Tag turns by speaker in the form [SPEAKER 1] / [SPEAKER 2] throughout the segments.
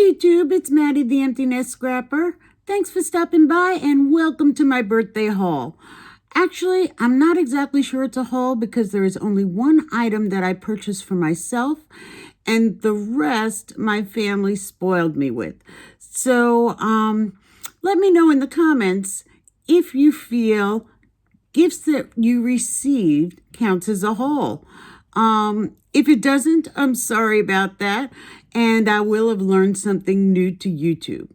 [SPEAKER 1] YouTube, it's Maddie the Empty Nest Scrapper. Thanks for stopping by and welcome to my birthday haul. Actually, I'm not exactly sure it's a haul because there is only one item that I purchased for myself and the rest my family spoiled me with. So let me know in the comments if you feel gifts that you received counts as a haul. If it doesn't, I'm sorry about that, and I will have learned something new to YouTube.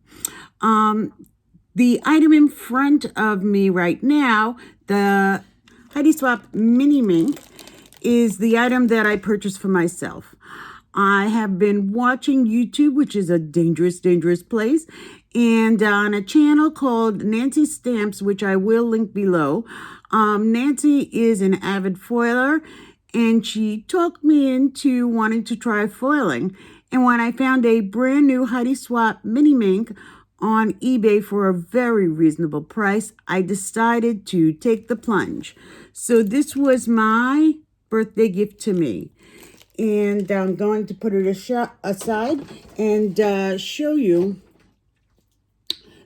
[SPEAKER 1] The item in front of me right now, the Heidi Swap Mini Mink, is the item that I purchased for myself. I have been watching YouTube, which is a dangerous, dangerous place, and on a channel called Nancy Stamps, which I will link below. Nancy is an avid foiler, and she talked me into wanting to try foiling. And when I found a brand new Heidi Swap Mini Mink on eBay for a very reasonable price, I decided to take the plunge. So this was my birthday gift to me. And I'm going to put it aside and show you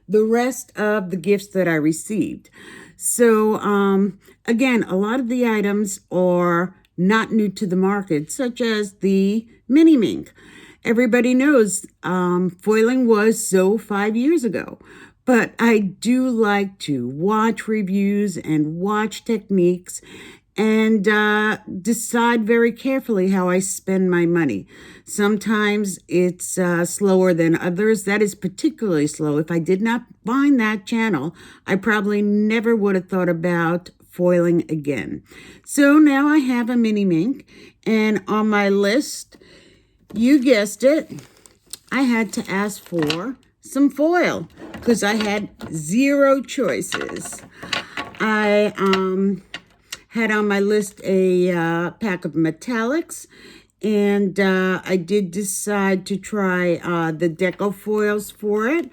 [SPEAKER 1] the rest of the gifts that I received. So again, a lot of the items are not new to the market, such as the Mini Mink. Everybody knows foiling was so 5 years ago, but I do like to watch reviews and watch techniques and decide very carefully how I spend my money. Sometimes it's slower than others. That is particularly slow. If I did not find that channel, I probably never would have thought about foiling again. So now I have a Mini Mink, and on my list, you guessed it, I had to ask for some foil because I had zero choices. I had on my list a pack of metallics, and I did decide to try the deco foils for it.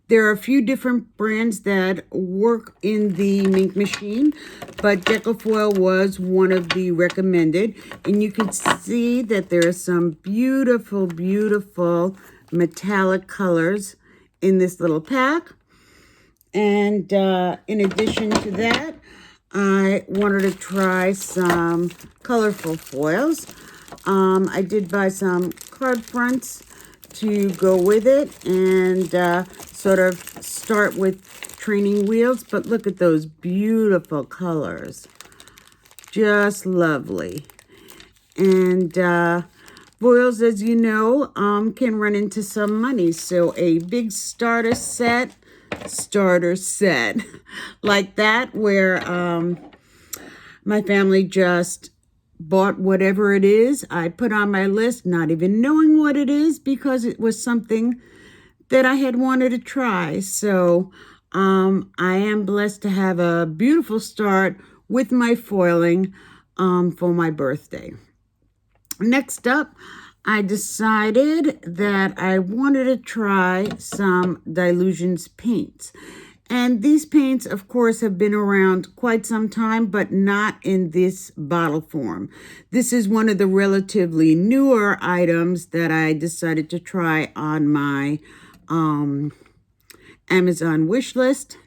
[SPEAKER 1] There are a few different brands that work in the Mink machine, but Decofoil was one of the recommended. And you can see that there are some beautiful, beautiful metallic colors in this little pack. And in addition to that, I wanted to try some colorful foils. I did buy some card fronts to go with it and sort of start with training wheels, but look at those beautiful colors, just lovely. And foils, as you know, can run into some money, so a big starter set like that, where my family just bought whatever it is I put on my list, not even knowing what it is, because it was something that I had wanted to try. So I am blessed to have a beautiful start with my foiling for my birthday. Next up, I decided that I wanted to try some Delusions paints. And these paints, of course, have been around quite some time, but not in this bottle form. This is one of the relatively newer items that I decided to try on my Amazon wish list.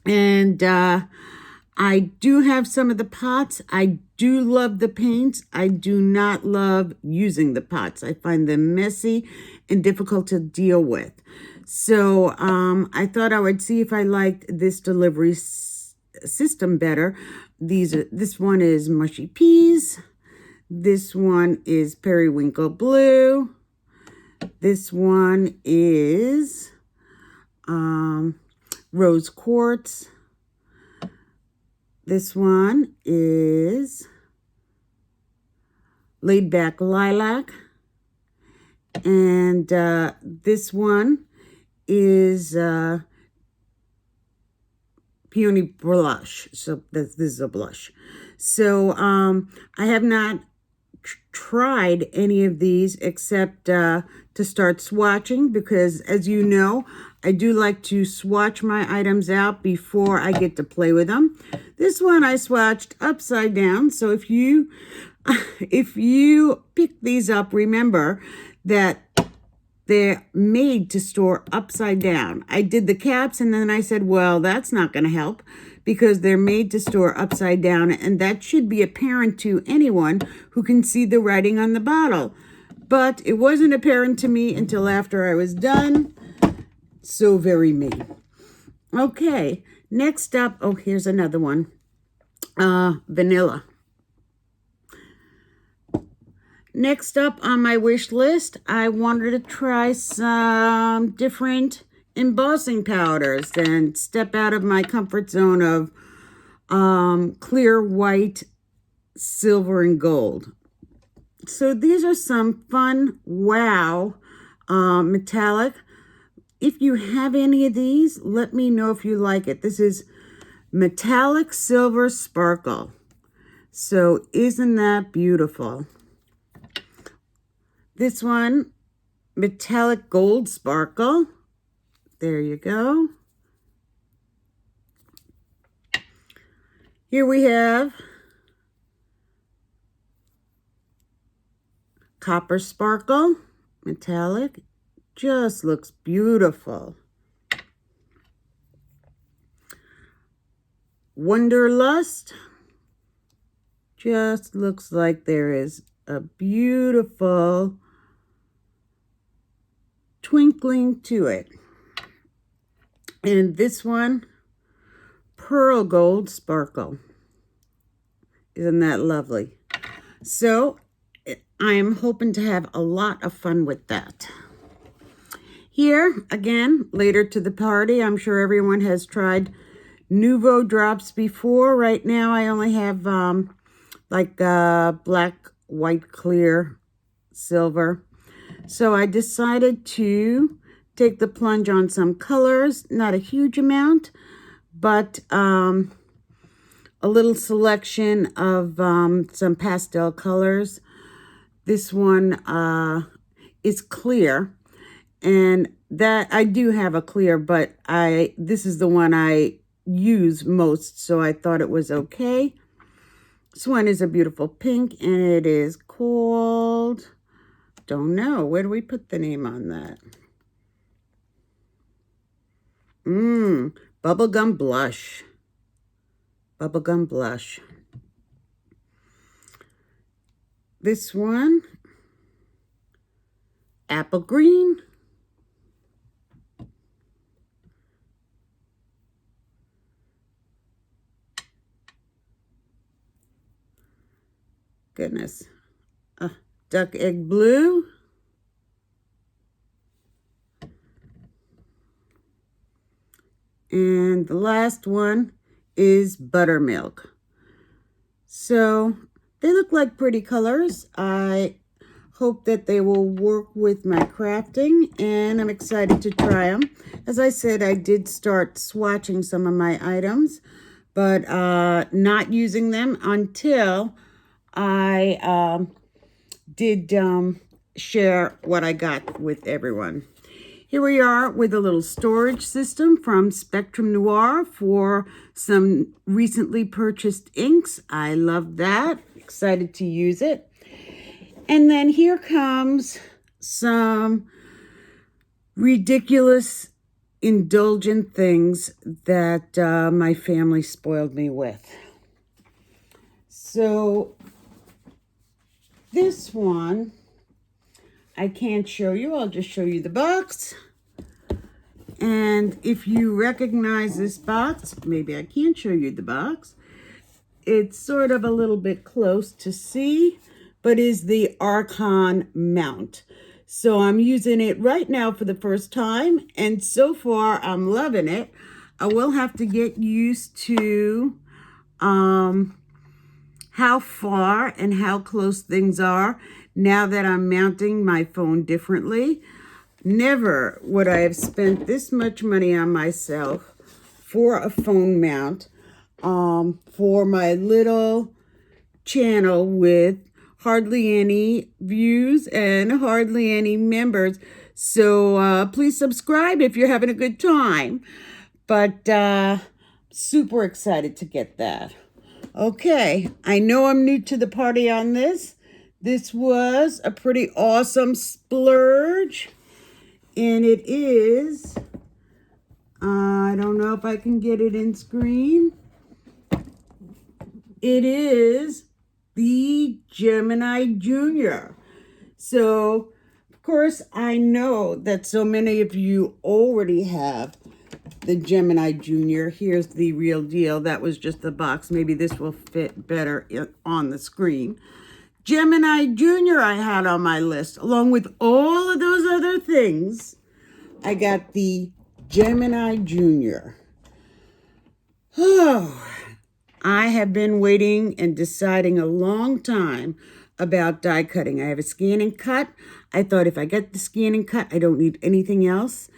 [SPEAKER 1] And I do have some of the pots. I do love the paints. I do not love using the pots. I find them messy and difficult to deal with. So I thought I would see if I liked this delivery system better. This one is Mushy Peas. This one is Periwinkle Blue. This one is Rose Quartz. This one is Laid Back Lilac. And this one is Peony Blush. So this is a blush. So I have not tried any of these except to start swatching, because as you know, I do like to swatch my items out before I get to play with them. This one I swatched upside down. So if you pick these up, remember that they're made to store upside down. I did the caps and then I said, well, that's not going to help because they're made to store upside down, and that should be apparent to anyone who can see the writing on the bottle. But it wasn't apparent to me until after I was done. So very me. Okay, next up, oh, here's another one. Vanilla. Next up on my wish list, I wanted to try some different embossing powders and step out of my comfort zone of clear white, silver, and gold. So these are some fun, wow, metallic. If you have any of these, let me know if you like it. This is metallic silver sparkle. So isn't that beautiful? This one, metallic gold sparkle. There you go. Here we have copper sparkle, metallic. Just looks beautiful. Wonderlust. Just looks like there is a beautiful twinkling to it. And this one, pearl gold sparkle. Isn't that lovely? So I am hoping to have a lot of fun with that. Here, again, later to the party, I'm sure everyone has tried Nuvo drops before. Right now, I only have black, white, clear, silver. So I decided to take the plunge on some colors, not a huge amount, but a little selection of some pastel colors. This one is clear, and that I do have a clear, but this is the one I use most, so I thought it was okay. This one is a beautiful pink, and it is called, don't know, where do we put the name on that? Bubblegum Blush. Bubblegum Blush. This one, apple green. Goodness. Duck egg blue. And the last one is buttermilk. So they look like pretty colors. I hope that they will work with my crafting, and I'm excited to try them. As I said, I did start swatching some of my items, but not using them until I did share what I got with everyone. Here we are with a little storage system from Spectrum Noir for some recently purchased inks. I love that. Excited to use it. And then here comes some ridiculous, indulgent things that my family spoiled me with. So this one, I can't show you. I'll just show you the box. And if you recognize this box, maybe I can't show you the box. It's sort of a little bit close to see, but is the Archon Mount. So I'm using it right now for the first time, and so far I'm loving it. I will have to get used to how far and how close things are now that I'm mounting my phone differently. Never would I have spent this much money on myself for a phone mount for my little channel with hardly any views and hardly any members. So please subscribe if you're having a good time. But super excited to get that. Okay, I know I'm new to the party on this. This was a pretty awesome splurge. And it is, I don't know if I can get it in screen. It is the Gemini Jr. So, of course, I know that so many of you already have the Gemini Jr. Here's the real deal. That was just the box. Maybe this will fit better on the screen. Gemini Jr. I had on my list. Along with all of those other things, I got the Gemini Jr. Oh, I have been waiting and deciding a long time about die cutting. I have a scan and cut. I thought if I get the scan and cut, I don't need anything else.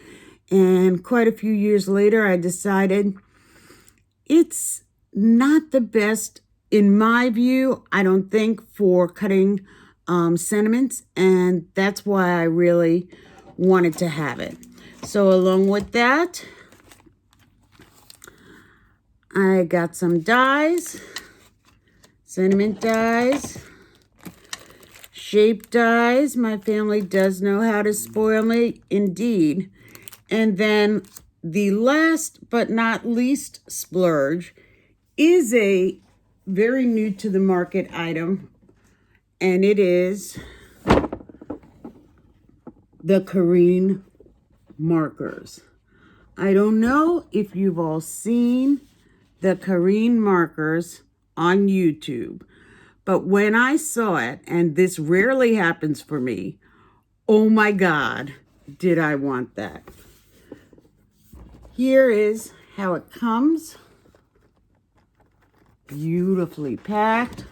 [SPEAKER 1] And quite a few years later, I decided it's not the best, in my view, I don't think, for cutting sentiments. And that's why I really wanted to have it. So along with that, I got some dies, sentiment dies, shape dies. My family does know how to spoil me, indeed. And then the last but not least splurge is a very new to the market item, and it is the Crafty markers. I don't know if you've all seen the Crafty markers on YouTube, but when I saw it, and this rarely happens for me, oh my God, did I want that. Here is how it comes. Beautifully packed.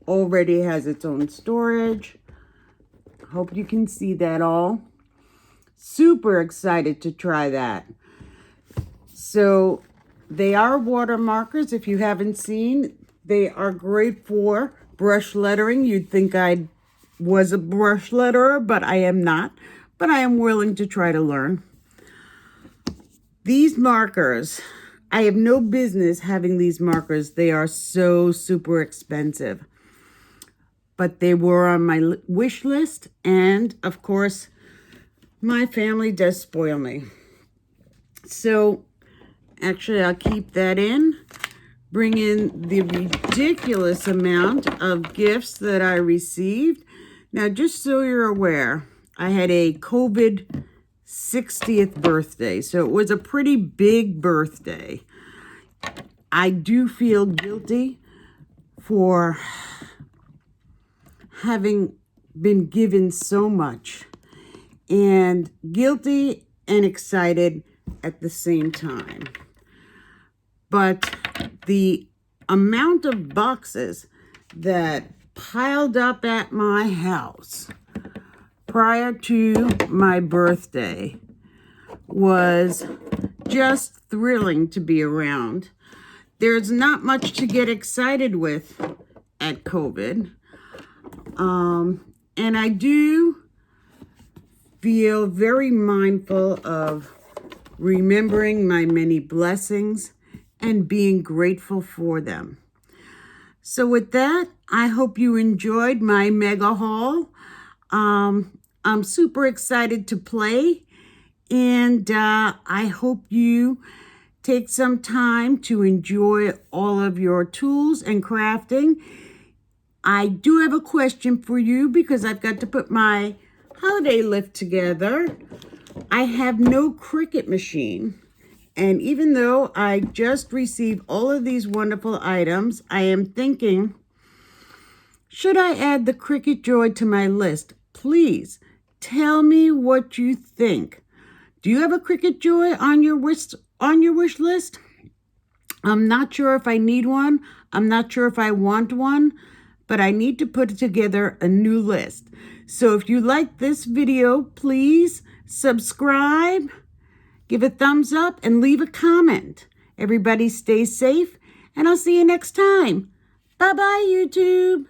[SPEAKER 1] Already has its own storage. Hope you can see that all. Super excited to try that. So they are water markers. If you haven't seen, they are great for brush lettering. You'd think I was a brush letterer, but I am not. But I am willing to try to learn. These markers, I have no business having these markers. They are so super expensive. But they were on my wish list. And, of course, my family does spoil me. So, actually, I'll keep that in. Bring in the ridiculous amount of gifts that I received. Now, just so you're aware, I had a COVID 60th birthday, so it was a pretty big birthday. I do feel guilty for having been given so much, and guilty and excited at the same time. But the amount of boxes that piled up at my house prior to my birthday was just thrilling to be around. There's not much to get excited with at COVID. And I do feel very mindful of remembering my many blessings and being grateful for them. So with that, I hope you enjoyed my mega haul. I'm super excited to play, and I hope you take some time to enjoy all of your tools and crafting. I do have a question for you because I've got to put my holiday lift together. I have no Cricut machine, and even though I just received all of these wonderful items, I am thinking, should I add the Cricut Joy to my list? Please tell me what you think. Do you have a Cricut Joy on your wish list? I'm not sure if I need one. I'm not sure if I want one, but I need to put together a new list. So if you like this video, please subscribe, give a thumbs up, and leave a comment. Everybody stay safe, and I'll see you next time. Bye-bye, YouTube.